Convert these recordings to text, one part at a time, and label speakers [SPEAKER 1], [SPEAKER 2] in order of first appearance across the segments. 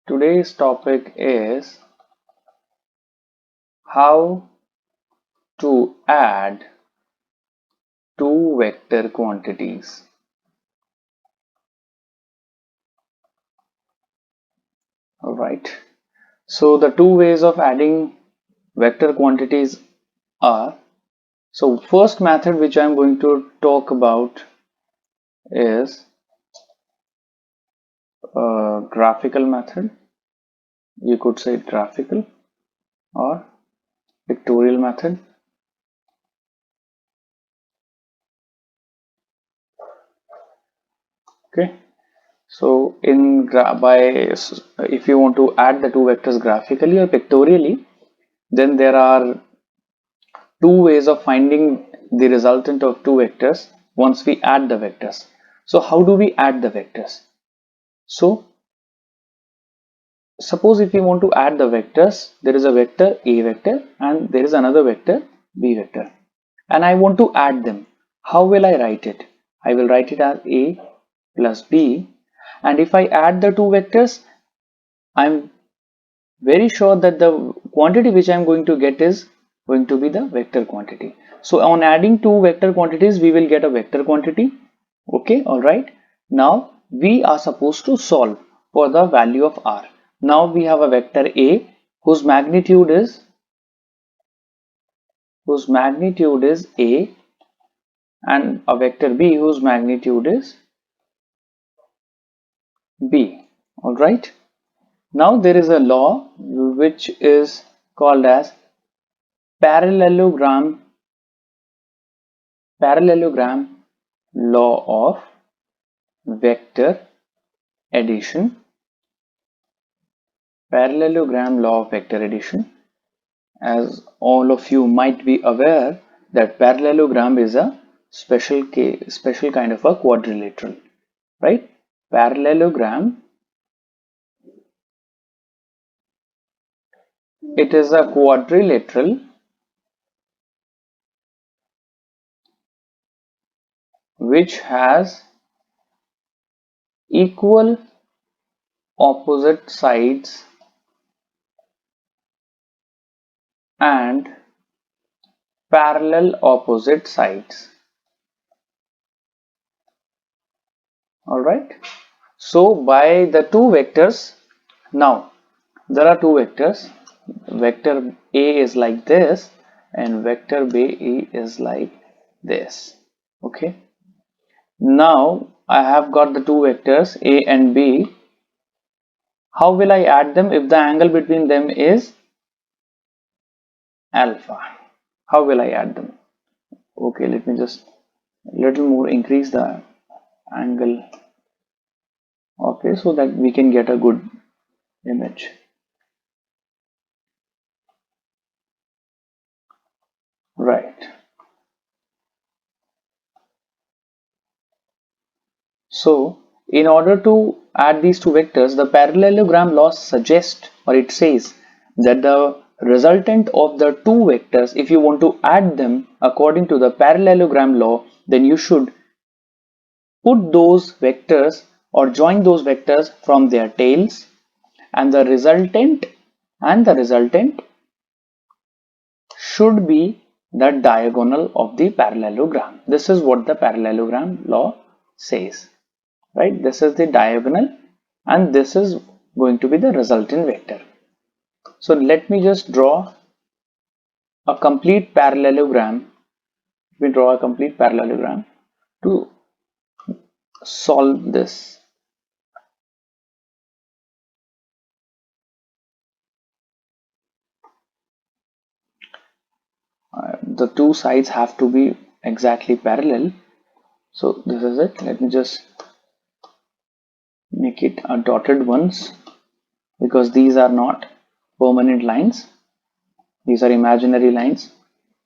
[SPEAKER 1] Today's topic is how to add two vector quantities. Alright, so the two ways of adding vector quantities are, so first method which I am going to talk about is a graphical method. You could say graphical or pictorial method. Okay, so if you want to add the two vectors graphically or pictorially, then there are two ways of finding the resultant of two vectors once we add the vectors. So how do we add the vectors? So suppose if we want to add the vectors, there is a vector A vector and there is another vector B vector, and I want to add them. How will I write it? I will write it as A plus B, and if I add the two vectors, I'm very sure that the quantity which I'm going to get is going to be the vector quantity. So on adding two vector quantities, we will get a vector quantity. Okay, all right. Now we are supposed to solve for the value of r. Now we have a vector A whose magnitude is A, and a vector B whose magnitude is B. All right. Now there is a law which is called as parallelogram law of vector addition. As all of you might be aware, that parallelogram is a special kind of a quadrilateral, right? Parallelogram, it is a quadrilateral which has equal opposite sides and parallel opposite sides. All right. So by the two vectors, now there are two vectors. Vector A is like this and vector B is like this. Okay. Now I have got the two vectors A and B. How will I add them if the angle between them is alpha? How will I add them? Okay, let me just little more increase the angle. Okay, so that we can get a good image. Right. So in order to add these two vectors, the parallelogram law suggests, or it says, that the resultant of the two vectors, if you want to add them according to the parallelogram law, then you should put those vectors or join those vectors from their tails, and the resultant should be the diagonal of the parallelogram. This is what the parallelogram law says, right? This is the diagonal and this is going to be the resultant vector. So let me just draw a complete parallelogram. We draw a complete parallelogram to solve this. The two sides have to be exactly parallel. So this is it. Let me just make it a dotted ones, because these are not permanent lines. These are imaginary lines.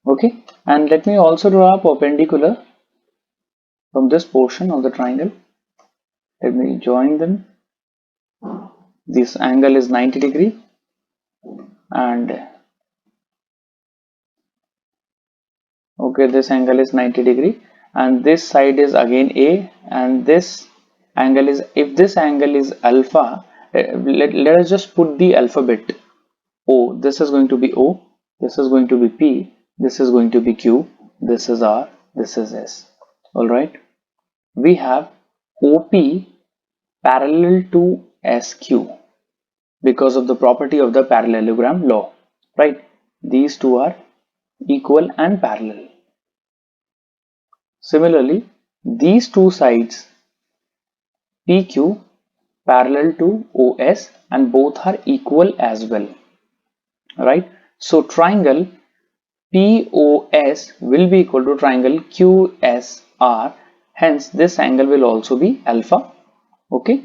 [SPEAKER 1] Okay. And let me also draw a perpendicular from this portion of the triangle. Let me join them. This angle is 90 degree and okay, this angle is 90 degree and this side is again A, and this angle is, if this angle is alpha, let us just put the alphabet O. This is going to be O, this is going to be P, this is going to be Q, this is R, this is S. Alright, we have OP parallel to SQ because of the property of the parallelogram law, right? These two are equal and parallel. Similarly, these two sides PQ parallel to OS and both are equal as well, right? So triangle POS will be equal to triangle QSR, hence this angle will also be alpha. Okay,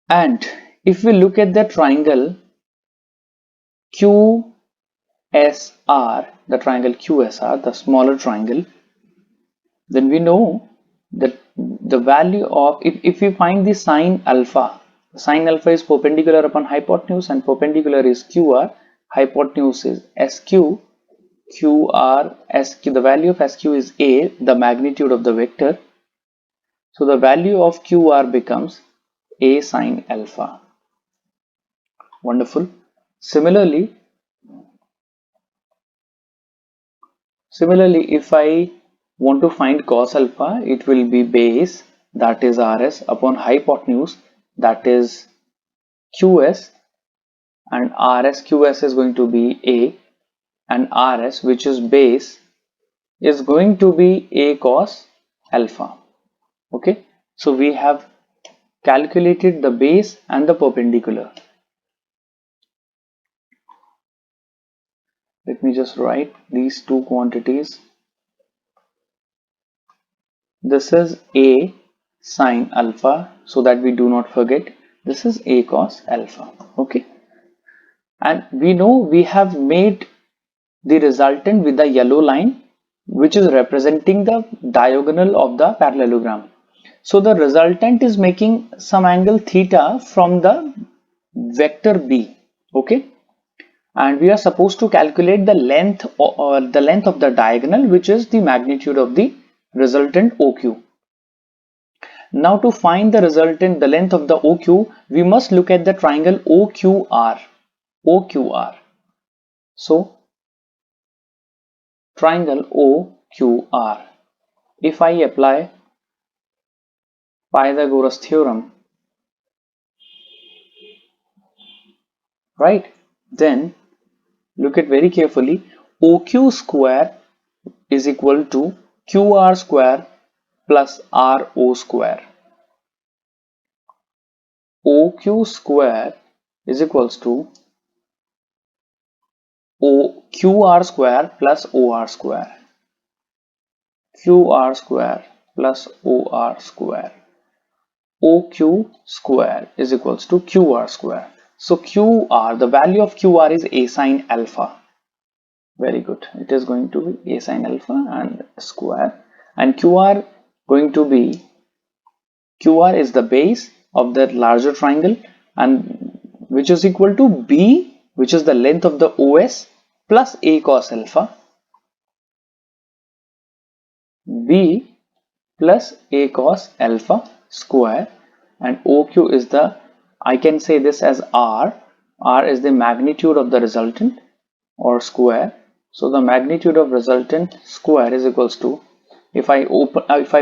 [SPEAKER 1] and if we look at the triangle QSR, the triangle QSR, the smaller triangle, then we know that the value of, if we find the sine alpha is perpendicular upon hypotenuse and perpendicular is QR, hypotenuse is SQ, QR, SQ, the value of SQ is A, the magnitude of the vector. So the value of QR becomes A sine alpha. Wonderful. Similarly, if I want to find cos alpha, it will be base, that is RS, upon hypotenuse, that is QS, and RS QS is going to be A, and RS, which is base, is going to be A cos alpha. Okay, so we have calculated the base and the perpendicular. Let me just write these two quantities. This is A sine alpha, so that we do not forget. This is A cos alpha. Okay, and we know we have made the resultant with the yellow line, which is representing the diagonal of the parallelogram. So the resultant is making some angle theta from the vector B. Okay, and we are supposed to calculate the length or the length of the diagonal, which is the magnitude of the resultant OQ. Now to find the resultant, the length of the OQ, we must look at the triangle OQR. So triangle OQR, if I apply Pythagoras theorem, right, then look at very carefully. OQ square is equal to QR square plus RO square. OQ square is equals to QR square plus OR square. QR square plus OR square. OQ square is equals to QR square. So QR, the value of QR is A sine alpha. Very good. It is going to be A sine alpha and square, and QR going to be, QR is the base of that larger triangle, and which is equal to B, which is the length of the OS, plus A cos alpha, B plus A cos alpha square, and OQ is the, I can say this as R. R is the magnitude of the resultant or square. So the magnitude of resultant square is equals to, if I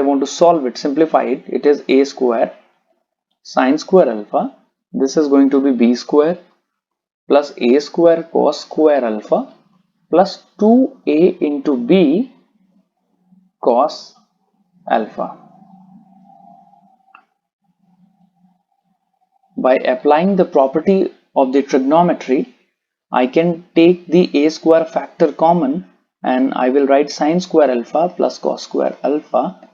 [SPEAKER 1] want to solve it, simplify it, it is A square sine square alpha. This is going to be B square plus A square cos square alpha plus 2A into B cos alpha. By applying the property of the trigonometry, I can take the A square factor common, and I will write sine square alpha plus cos square alpha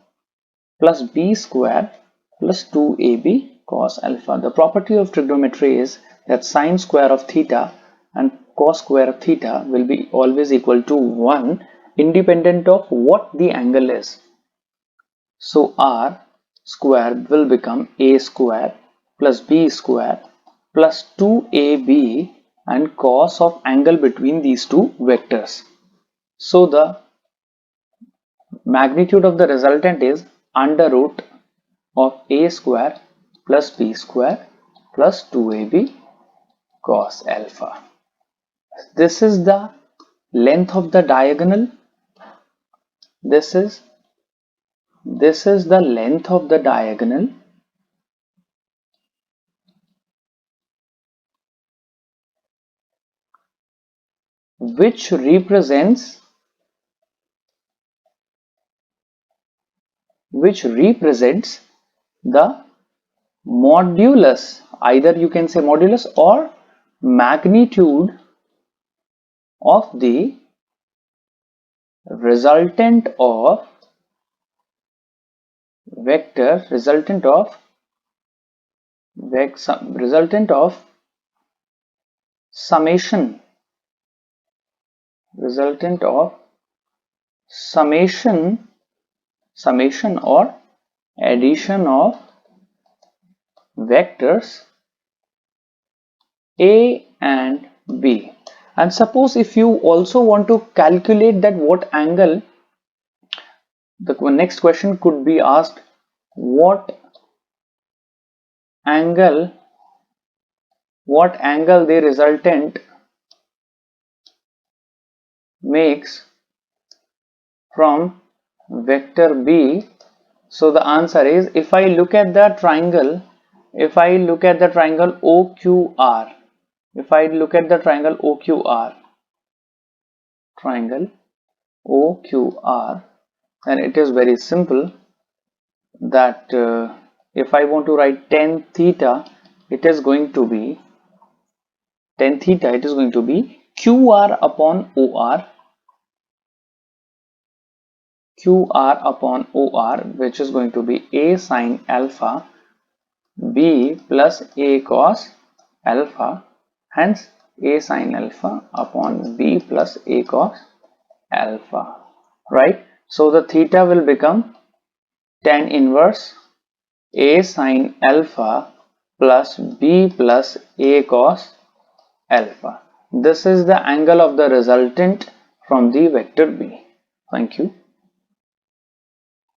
[SPEAKER 1] plus B square plus 2AB cos alpha. The property of trigonometry is that sine square of theta and cos square of theta will be always equal to 1, independent of what the angle is. So R square will become A square plus B square plus 2AB and cos of angle between these two vectors. So the magnitude of the resultant is under root of A square plus B square plus 2ab cos alpha. This is the length of the diagonal. This is the length of the diagonal, which represents the modulus, either you can say modulus or magnitude of the resultant of vector, resultant of summation, summation or addition of vectors A and B. And suppose if you also want to calculate that what angle, the next question could be asked, what angle the resultant makes from vector B. So the answer is, if I look at the triangle, OQR, if I look at the triangle OQR, then it is very simple that if I want to write tan theta, it is going to be QR upon OR, which is going to be A sin alpha B plus A cos alpha, hence A sin alpha upon B plus A cos alpha, right? So the theta will become tan inverse A sin alpha plus B plus A cos alpha. This is the angle of the resultant from the vector B. Thank you.